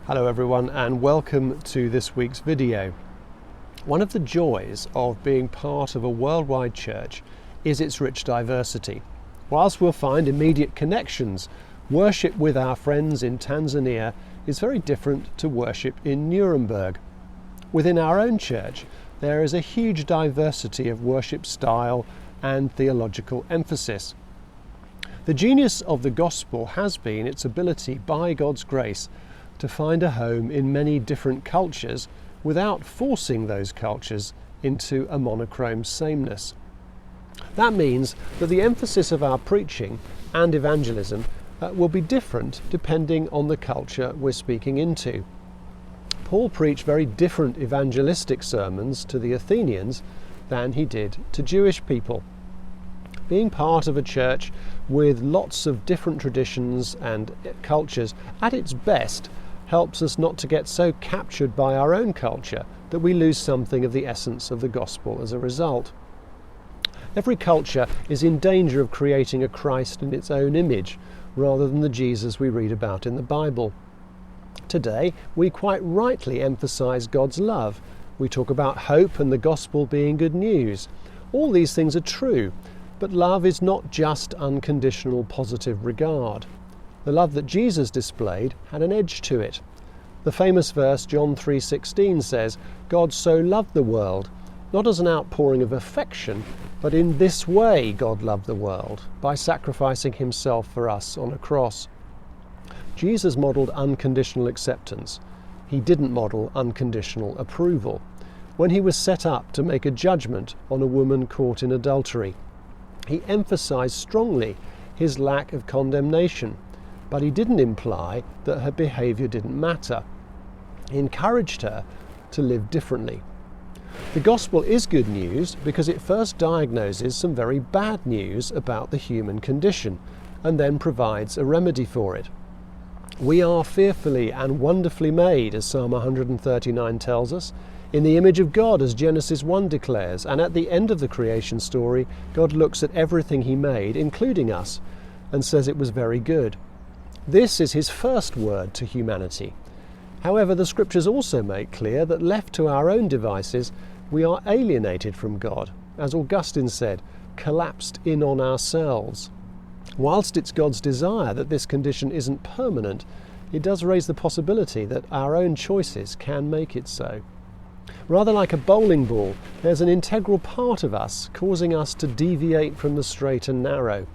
Hello everyone, and welcome to this week's video. One of the joys of being part of a worldwide church is its rich diversity. Whilst we'll find immediate connections, worship with our friends in Tanzania is very different to worship in Nuremberg. Within our own church, there is a huge diversity of worship style and theological emphasis. The genius of the gospel has been its ability, by God's grace, to find a home in many different cultures without forcing those cultures into a monochrome sameness. That means that the emphasis of our preaching and evangelism will be different depending on the culture we're speaking into. Paul preached very different evangelistic sermons to the Athenians than he did to Jewish people. Being part of a church with lots of different traditions and cultures at its best helps us not to get so captured by our own culture that we lose something of the essence of the gospel as a result. Every culture is in danger of creating a Christ in its own image rather than the Jesus we read about in the Bible. Today, we quite rightly emphasize God's love. We talk about hope and the gospel being good news. All these things are true, but love is not just unconditional positive regard. The love that Jesus displayed had an edge to it. The famous verse, John 3:16, says, God so loved the world, not as an outpouring of affection, but in this way God loved the world, by sacrificing himself for us on a cross. Jesus modelled unconditional acceptance. He didn't model unconditional approval. When he was set up to make a judgment on a woman caught in adultery, he emphasized strongly his lack of condemnation, but he didn't imply that her behavior didn't matter. He encouraged her to live differently. The gospel is good news because it first diagnoses some very bad news about the human condition and then provides a remedy for it. We are fearfully and wonderfully made, as Psalm 139 tells us, in the image of God, as Genesis 1 declares, and at the end of the creation story, God looks at everything he made, including us, and says it was very good. This is his first word to humanity. However, the scriptures also make clear that left to our own devices, we are alienated from God, as Augustine said, collapsed in on ourselves. Whilst it's God's desire that this condition isn't permanent, it does raise the possibility that our own choices can make it so. Rather like a bowling ball, there's an integral part of us causing us to deviate from the straight and narrow.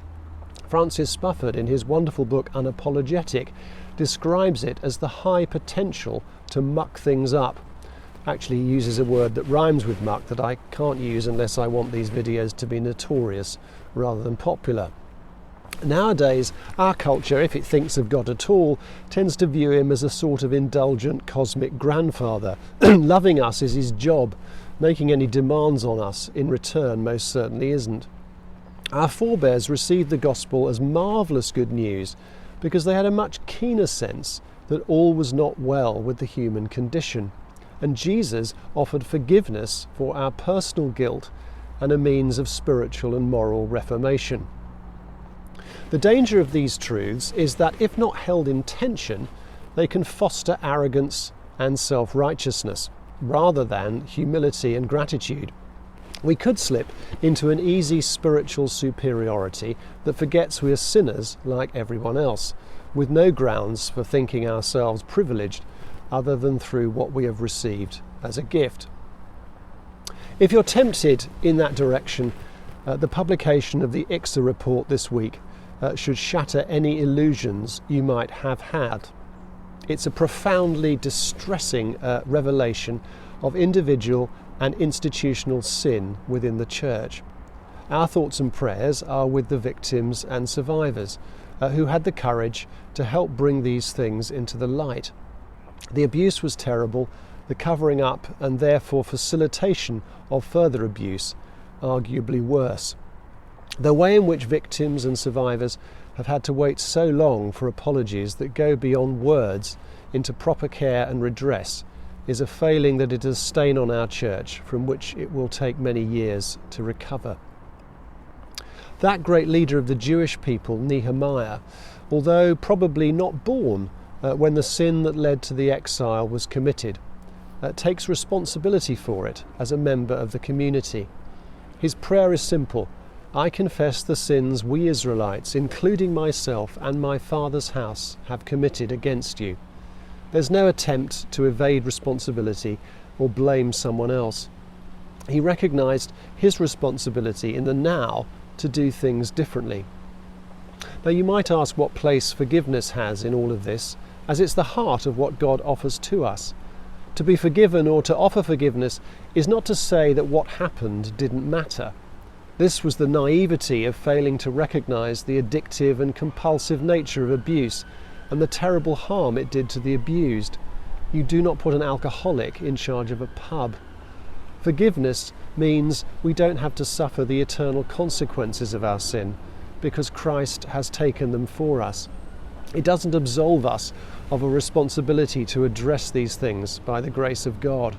Francis Spufford, in his wonderful book Unapologetic, describes it as the high potential to muck things up. Actually, he uses a word that rhymes with muck that I can't use unless I want these videos to be notorious rather than popular. Nowadays, our culture, if it thinks of God at all, tends to view him as a sort of indulgent cosmic grandfather. Loving us is his job. Making any demands on us in return most certainly isn't. Our forebears received the gospel as marvellous good news because they had a much keener sense that all was not well with the human condition. And Jesus offered forgiveness for our personal guilt and a means of spiritual and moral reformation. The danger of these truths is that if not held in tension, they can foster arrogance and self-righteousness rather than humility and gratitude. We could slip into an easy spiritual superiority that forgets we are sinners like everyone else, with no grounds for thinking ourselves privileged other than through what we have received as a gift. If you're tempted in that direction, the publication of the Ixa Report this week should shatter any illusions you might have had. It's a profoundly distressing revelation of individual and institutional sin within the church. Our thoughts and prayers are with the victims and survivors who had the courage to help bring these things into the light. The abuse was terrible, the covering up and therefore facilitation of further abuse arguably worse. The way in which victims and survivors have had to wait so long for apologies that go beyond words into proper care and redress is a failing that is a stain on our church from which it will take many years to recover. That great leader of the Jewish people, Nehemiah, although probably not born when the sin that led to the exile was committed, takes responsibility for it as a member of the community. His prayer is simple: I confess the sins we Israelites, including myself and my father's house, have committed against you. There's no attempt to evade responsibility or blame someone else. He recognised his responsibility in the now to do things differently. Now you might ask what place forgiveness has in all of this, as it's the heart of what God offers to us. To be forgiven or to offer forgiveness is not to say that what happened didn't matter. This was the naivety of failing to recognise the addictive and compulsive nature of abuse and the terrible harm it did to the abused. You do not put an alcoholic in charge of a pub. Forgiveness means we don't have to suffer the eternal consequences of our sin, because Christ has taken them for us. It doesn't absolve us of a responsibility to address these things by the grace of God.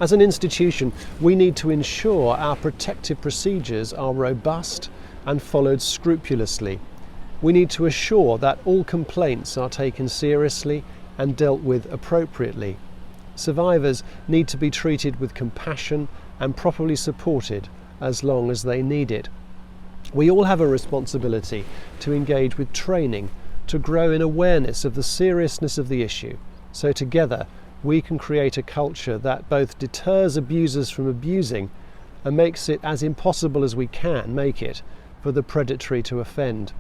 As an institution, we need to ensure our protective procedures are robust and followed scrupulously. We need to assure that all complaints are taken seriously and dealt with appropriately. Survivors need to be treated with compassion and properly supported as long as they need it. We all have a responsibility to engage with training, to grow in awareness of the seriousness of the issue, so together we can create a culture that both deters abusers from abusing and makes it as impossible as we can make it for the predatory to offend.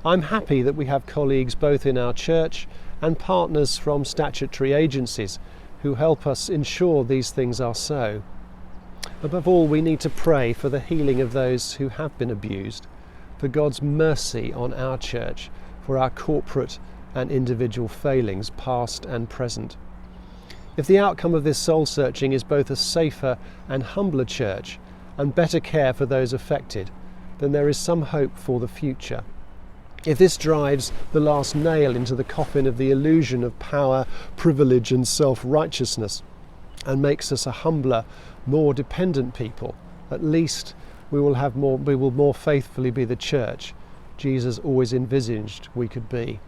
I'm happy that we have colleagues both in our church and partners from statutory agencies who help us ensure these things are so. Above all, we need to pray for the healing of those who have been abused, for God's mercy on our church, for our corporate and individual failings, past and present. If the outcome of this soul searching is both a safer and humbler church and better care for those affected, then there is some hope for the future. If this drives the last nail into the coffin of the illusion of power, privilege and self-righteousness and makes us a humbler, more dependent people, at least we will more faithfully be the church Jesus always envisaged we could be.